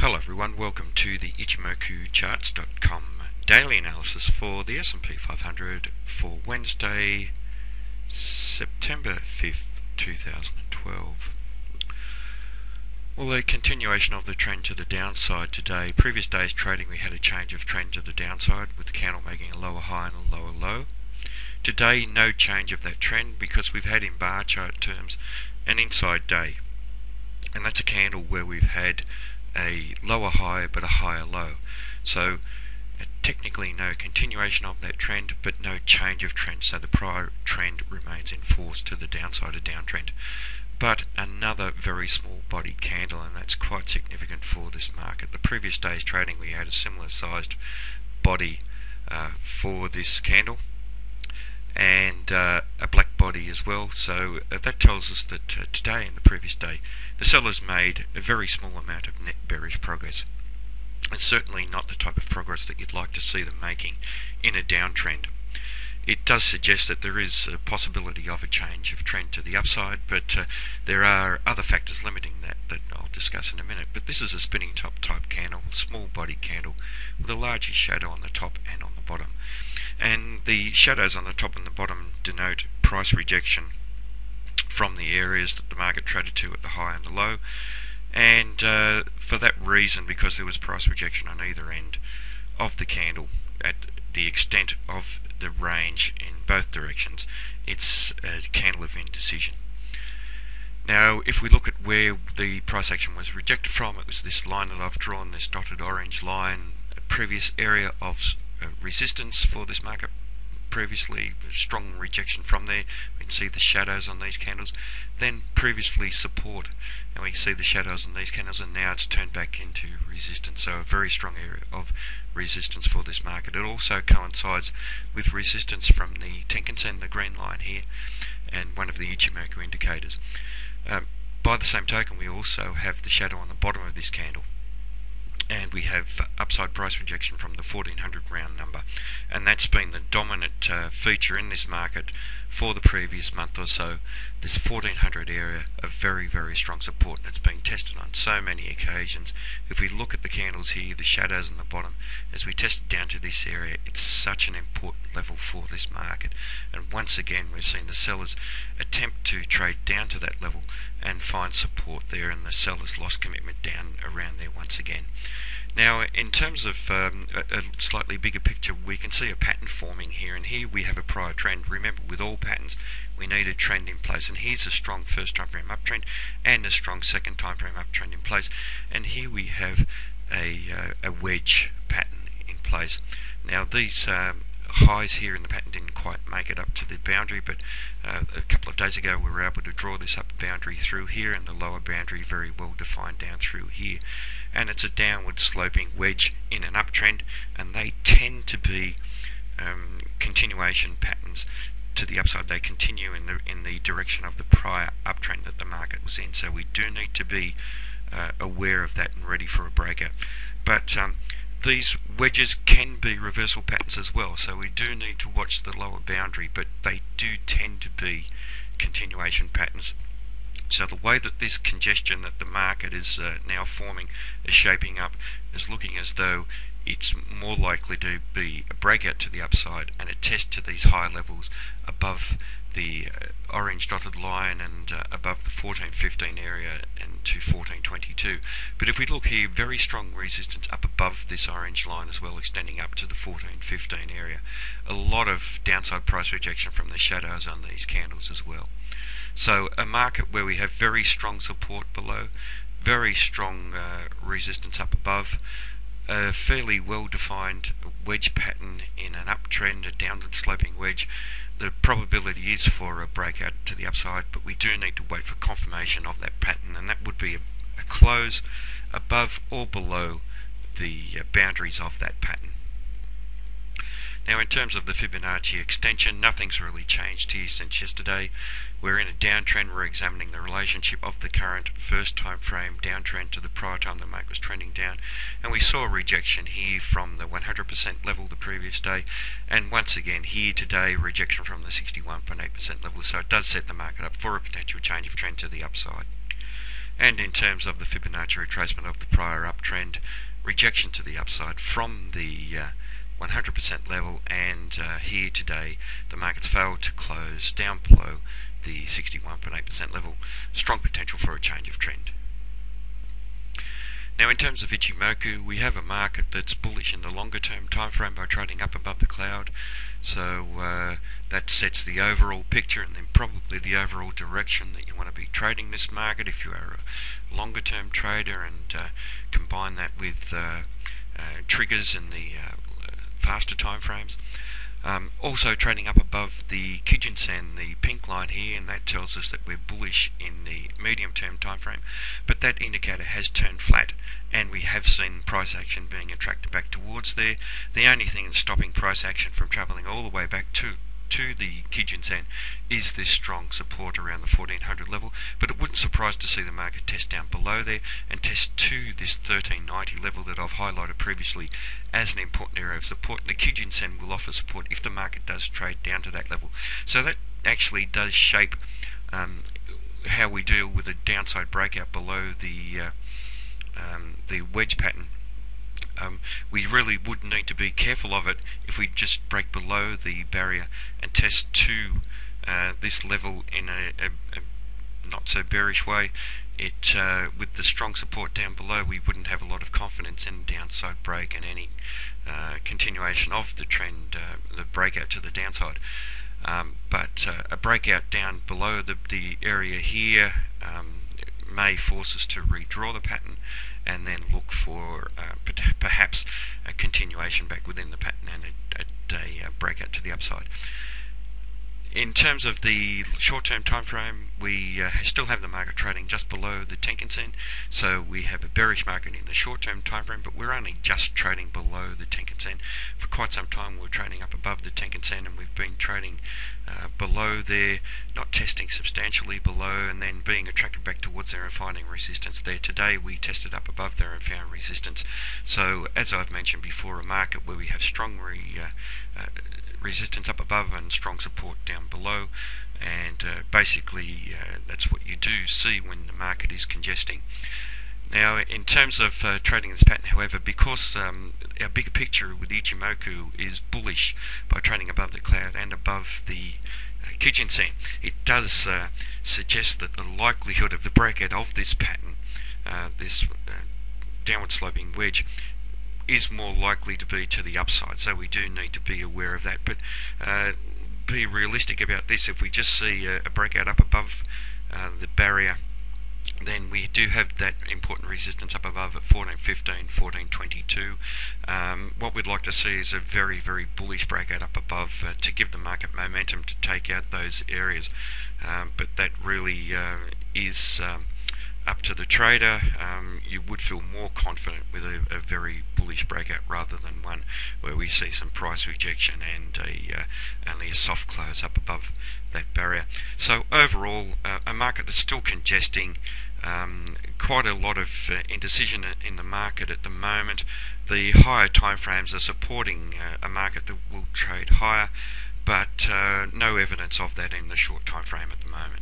Hello everyone, welcome to the ichimoku daily analysis for the S&P 500 for Wednesday, September 5th, 2012. Well, a continuation of the trend to the downside today. Previous day's trading we had a change of trend to the downside with the candle making a lower high and a lower low. Today no change of that trend because we've had in bar chart terms an inside day, and that's a candle where we've had a lower high but a higher low. So technically no continuation of that trend, but no change of trend, so the prior trend remains in force to the downside, a downtrend. But another very small bodied candle, and that's quite significant for this market. The previous day's trading we had a similar sized body for this candle, and a black body as well, so that tells us that today and the previous day the sellers made a very small amount of net bearish progress. It's certainly not the type of progress that you'd like to see them making in a downtrend. It does suggest that there is a possibility of a change of trend to the upside, but there are other factors limiting that I'll discuss in a minute. But this is a spinning top type candle, small body candle, with a larger shadow on the top and on the bottom. And the shadows on the top and the bottom denote price rejection from the areas that the market traded to at the high and the low. And for that reason, because there was price rejection on either end of the candle at the extent of the range in both directions, it's a candle of indecision. Now, if we look at where the price action was rejected from, it was this line that I've drawn, this dotted orange line, a previous area of resistance for this market. Previously, strong rejection from there. We can see the shadows on these candles. Then previously support, and we can see the shadows on these candles, and now it's turned back into resistance. So a very strong area of resistance for this market. It also coincides with resistance from the Tenkan-sen, the green line here, and one of the Ichimoku indicators. By the same token, we also have the shadow on the bottom of this candle, and we have upside price rejection from the 1400 round number, and that's been the dominant feature in this market for the previous month or so. This 1400 area of very, very strong support, and it's been tested on so many occasions. If we look at the candles here, the shadows on the bottom, as we test it down to this area, it's such an important level for this market. And once again, we've seen the sellers attempt to trade down to that level and find support there, and the sellers lost commitment down around there once again. Now, in terms of a slightly bigger picture, we can see a pattern forming here, and here we have a prior trend. Remember, with all patterns, we need a trend in place, and here's a strong first time frame uptrend and a strong second time frame uptrend in place, and here we have a wedge pattern in place. Now, these highs here in the pattern didn't quite make it up to the boundary, but a couple of days ago we were able to draw this upper boundary through here, and the lower boundary very well defined down through here. And it's a downward sloping wedge in an uptrend, and they tend to be continuation patterns to the upside. They continue in the direction of the prior uptrend that the market was in, so we do need to be aware of that and ready for a breakout. But these wedges can be reversal patterns as well, so we do need to watch the lower boundary, but they do tend to be continuation patterns. So the way that this congestion that the market is now forming is shaping up is looking as though it's more likely to be a breakout to the upside and a test to these higher levels above the orange dotted line and above the 1415 area and to 1422. But if we look here, very strong resistance up above this orange line as well, extending up to the 1415 area. A lot of downside price rejection from the shadows on these candles as well. So a market where we have very strong support below, very strong resistance up above, a fairly well-defined wedge pattern in an uptrend, a downward sloping wedge. The probability is for a breakout to the upside, but we do need to wait for confirmation of that pattern, and that would be a close above or below the boundaries of that pattern. Now, in terms of the Fibonacci extension, nothing's really changed here since yesterday. We're in a downtrend. We're examining the relationship of the current first time frame downtrend to the prior time the market was trending down, and we saw a rejection here from the 100% level the previous day, and once again here today, rejection from the 61.8% level. So it does set the market up for a potential change of trend to the upside. And in terms of the Fibonacci retracement of the prior uptrend, rejection to the upside from the 100% level, and here today the market's failed to close down below the 61.8% level. Strong potential for a change of trend. Now, in terms of Ichimoku, we have a market that's bullish in the longer term time frame by trading up above the cloud. So that sets the overall picture and then probably the overall direction that you want to be trading this market if you are a longer term trader, and combine that with triggers in the faster time frames. Also trading up above the Kijun-sen, the pink line here, and that tells us that we're bullish in the medium term time frame, but that indicator has turned flat and we have seen price action being attracted back towards there. The only thing that's stopping price action from travelling all the way back to the Kijun-sen is this strong support around the 1400 level, but it wouldn't surprise to see the market test down below there and test to this 1390 level that I've highlighted previously as an important area of support. And the Kijun-sen will offer support if the market does trade down to that level. So that actually does shape how we deal with a downside breakout below the wedge pattern. We really would need to be careful of it if we just break below the barrier and test to this level in a not so bearish way. With the strong support down below, we wouldn't have a lot of confidence in downside break and any continuation of the trend, the breakout to the downside. But a breakout down below the area here may force us to redraw the pattern and then look for perhaps a continuation back within the pattern and a breakout to the upside. In terms of the short-term time frame, we still have the market trading just below the Tenkan-sen, so we have a bearish market in the short-term time frame, but we're only just trading below the Tenkan-sen. For quite some time we were trading up above the Tenkan-sen, and we've been trading below there, not testing substantially below, and then being attracted back towards there and finding resistance there. Today we tested up above there and found resistance. So as I've mentioned before, a market where we have strong resistance up above and strong support down below, and basically that's what you do see when the market is congesting. Now, in terms of trading this pattern, however, because our bigger picture with Ichimoku is bullish by trading above the cloud and above the Kijun-sen, it does suggest that the likelihood of the breakout of this pattern, this downward sloping wedge, is more likely to be to the upside. So we do need to be aware of that, but be realistic about this. If we just see a breakout up above the barrier, then we do have that important resistance up above at 1415, 1422. What we'd like to see is a very, very bullish breakout up above to give the market momentum to take out those areas. But that really is up to the trader. You would feel more confident with a very bullish breakout rather than one where we see some price rejection and only a soft close up above that barrier. So overall, a market that's still congesting, quite a lot of indecision in the market at the moment. The higher time frames are supporting a market that will trade higher, but no evidence of that in the short time frame at the moment.